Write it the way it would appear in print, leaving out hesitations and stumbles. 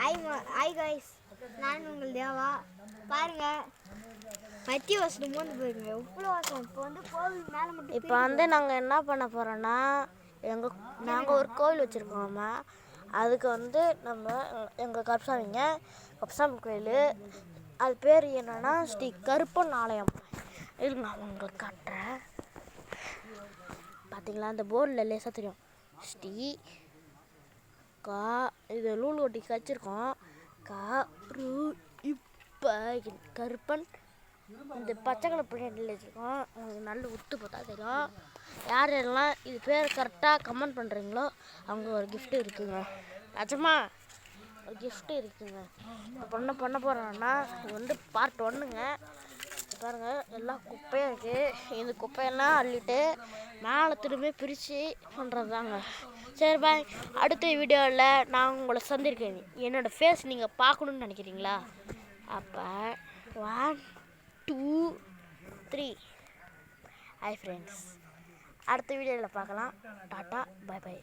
Hi guys, நான் உங்கள் தேவா. பாருங்க, மத்தி வாசனம் போது பாருங்க எவ்வளோ வாசனம். இப்போ வந்து கோவில் மேலே மட்டும். இப்போ வந்து நாங்கள் என்ன பண்ண போகிறோன்னா, நாங்கள் ஒரு கோவில் வச்சுருக்கோம்மா. அதுக்கு வந்து எங்கள் கருப்பசாமி கோயில். அது பேர் என்னன்னா ஸ்ரீ கருப்பன் ஆலயம். இது நான் உங்களுக்கு காட்டுறேன். பார்த்தீங்களா, அந்த போர்டில் லேசாக தெரியும் ஸ்ரீ இது நூல் ஒட்டி கச்சிருக்கோம். கருப்பன் இந்த பச்சை கலர் பிளேட்டில் வச்சுருக்கோம். உங்களுக்கு நல்ல உத்து பார்த்தா தெரியும். யார் யாரெல்லாம் இது பேர் கரெக்டாக கமெண்ட் பண்ணுறீங்களோ அவங்க ஒரு கிஃப்ட்டு இருக்குங்க. நிஜமா ஒரு கிஃப்ட்டு இருக்குங்க. இப்போ என்ன பண்ண போகிறோன்னா, இது வந்து பார்ட் 1ங்க. பாருங்கள், எல்லாம் குப்பையாக இருக்குது. இந்த குப்பையெல்லாம் அள்ளிட்டு மேலே திரும்பி பிரித்து பண்ணுறது தாங்க. சரி பாய், அடுத்த வீடியோவில் நான் உங்களை சந்திருக்கேன். என்னோடய ஃபேஸ் நீங்கள் பார்க்கணுன்னு நினைக்கிறீங்களா? அப்போ 1 2 3. ஹாய் ஃப்ரெண்ட்ஸ், அடுத்த வீடியோவில் பார்க்கலாம். Tata, bye by.